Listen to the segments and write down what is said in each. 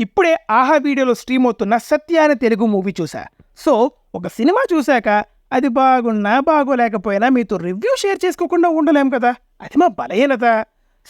ఇప్పుడే ఆహా వీడియోలో స్ట్రీమ్ అవుతున్న సత్య అనే తెలుగు మూవీ చూసా. సో ఒక సినిమా చూశాక అది బాగున్నా బాగోలేకపోయినా మీతో రివ్యూ షేర్ చేసుకోకుండా ఉండలేం కదా, అది మా బలహీనత.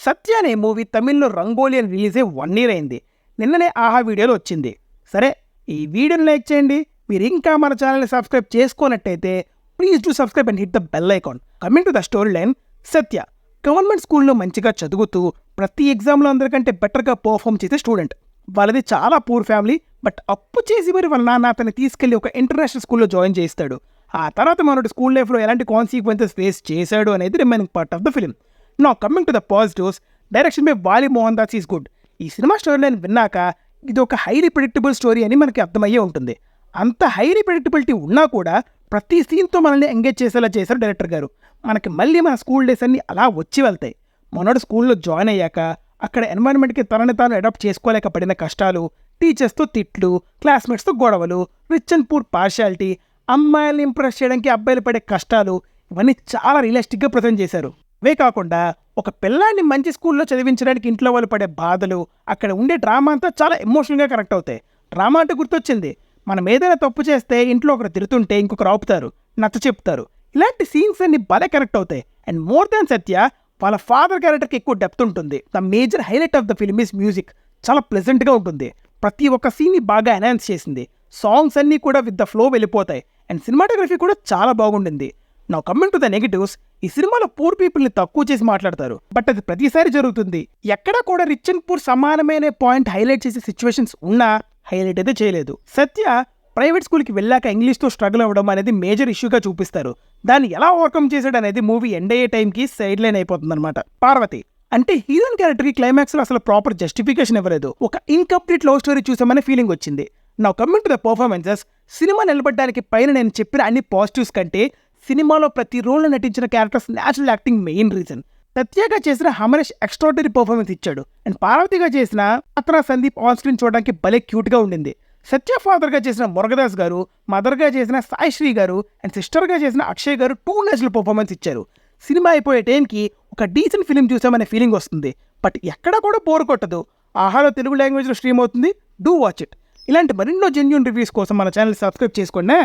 సత్య అనే మూవీ తమిళ్లో రంగోలి అని రిలీజ్ అయ్యి 1 year అయింది. నిన్ననే ఆహా వీడియోలో వచ్చింది. సరే, ఈ వీడియోని లైక్ చేయండి. మీరు ఇంకా మన ఛానల్ని సబ్స్క్రైబ్ చేసుకోనట్టయితే please do subscribe and hit the bell icon. Coming to the story line, Satya government స్కూల్లో మంచిగా చదువుతూ ప్రతి ఎగ్జామ్లో అందరికంటే బెటర్గా పర్ఫామ్ చేసే స్టూడెంట్. వాళ్ళది చాలా పూర్ ఫ్యామిలీ, బట్ అప్పు చేసి మరి వాళ్ళ నాన్న అతన్ని తీసుకెళ్లి ఒక ఇంటర్నేషనల్ స్కూల్లో జాయిన్ చేయిస్తాడు. ఆ తర్వాత మనోడు స్కూల్ లైఫ్లో ఎలాంటి కాన్సిక్వెన్సెస్ ఫేస్ చేశాడు అనేది remaining part of the film. Now coming to the positives, direction by వాలి మోహన్ దాస్ ఈస్ గుడ్. ఈ సినిమా స్టోరీ లైన్ విన్నాక ఇది ఒక హైలీ ప్రిడిక్టబుల్ స్టోరీ అని మనకి అర్థమయ్యే ఉంటుంది. అంత హైలీ ప్రిడిక్టబిలిటీ ఉన్నా కూడా ప్రతి సీన్తో మనల్ని ఎంగేజ్ చేసేలా చేశారు డైరెక్టర్ గారు. మనకి మళ్ళీ మన స్కూల్ డేస్ అన్నీ అలా వచ్చి వెళ్తాయి. మనోడు స్కూల్లో జాయిన్ అయ్యాక అక్కడ ఎన్వైరన్మెంట్కి తనని తాను అడాప్ట్ చేసుకోలేక పడిన కష్టాలు, టీచర్స్తో తిట్లు, క్లాస్మేట్స్తో గొడవలు, రిచ్ అండ్ పూర్ పార్షియాలిటీ, అమ్మాయిల్ని ఇంప్రెస్ చేయడానికి అబ్బాయిలు పడే కష్టాలు, ఇవన్నీ చాలా రియలిస్టిక్గా ప్రజెంట్ చేశారు. అవే కాకుండా ఒక పిల్లాన్ని మంచి స్కూల్లో చదివించడానికి ఇంట్లో వాళ్ళు పడే బాధలు, అక్కడ ఉండే డ్రామా అంతా చాలా ఎమోషనల్గా కనెక్ట్ అవుతాయి. డ్రామా అంటే గుర్తొచ్చింది, మనం ఏదైనా తప్పు చేస్తే ఇంట్లో ఒకరు తిరుగుతుంటే ఇంకొకరు ఆపుతారు, నచ్చ చెప్తారు. ఇలాంటి సీన్స్ అన్ని బాగా కనెక్ట్ అవుతాయి. అండ్ మోర్ దాన్ సత్య, వాళ్ళ ఫాదర్ క్యారెక్టర్కి ఎక్కువ డెప్త్ ఉంటుంది. The major highlight of the film is music. చాలా ప్లెజెంట్గా ఉంటుంది. ప్రతి ఒక్క సీన్ని బాగా ఎన్హాన్స్ చేసింది. సాంగ్స్ అన్నీ కూడా విత్ ద ఫ్లో వెళ్ళిపోతాయి. అండ్ సినిమాటోగ్రఫీ కూడా చాలా బాగుండింది. Now coming to the negatives, ఈ సినిమాలో పూర్ పీపుల్ని తక్కువ చేసి మాట్లాడతారు, బట్ అది ప్రతిసారి జరుగుతుంది. ఎక్కడా కూడా రిచ్ అండ్ పూర్ సమానమైన పాయింట్ హైలైట్ చేసే సిచ్యువేషన్స్ ఉన్నా హైలైట్ అయితే చేయలేదు. సత్య ప్రైవేట్ స్కూల్కి వెళ్ళాక ఇంగ్లీష్తో స్ట్రగుల్ అవ్వడం అనేది మేజర్ ఇష్యూగా చూపిస్తారు. దాన్ని ఎలా ఓవర్కమ్ చేశాడు అనేది మూవీ ఎండ్ అయ్యే టైంకి సైడ్ లైన్ అయిపోతుంది అనమాట. పార్వతి అంటే హీరోయిన్ క్యారెక్టర్కి క్లైమాక్స్లో అసలు ప్రాపర్ జస్టిఫికేషన్ ఇవ్వలేదు. ఒక ఇన్కంప్లీట్ లవ్ స్టోరీ చూసామనే ఫీలింగ్ వచ్చింది. Now coming to the performances, cinema నిలబడడానికి పైన నేను చెప్పిన అన్ని పాజిటివ్స్ కంటే సినిమాలో ప్రతి రోల్లో నటించిన characters natural acting main reason. సత్యగా చేసిన హమరేష్ ఎక్స్ట్రాడనరీ పర్ఫార్మెన్స్ ఇచ్చాడు. అండ్ పార్వతిగా చేసిన అతన సందీప్ ఆన్ స్క్రీన్ చూడడానికి భలే క్యూట్గా ఉండింది. సత్య ఫాదర్గా చేసిన మురుగదాస్ గారు, మదర్గా చేసిన సాయిశ్రీ గారు అండ్ సిస్టర్గా చేసిన అక్షయ్ గారు 2 నేచురల్ పర్ఫార్మెన్స్ ఇచ్చారు. సినిమా అయిపోయే టైంకి ఒక డీసెంట్ ఫిలిం చూసామనే ఫీలింగ్ వస్తుంది, బట్ ఎక్కడ కూడా బోర్ కొట్టదు. ఆహాలో తెలుగు లాంగ్వేజ్లో స్ట్రీమ్ అవుతుంది, డూ వాచ్ ఇట్. ఇలాంటి మరెన్నో జెన్యూన్ రివ్యూస్ కోసం మన ఛానల్ సబ్స్క్రైబ్ చేసుకోండి.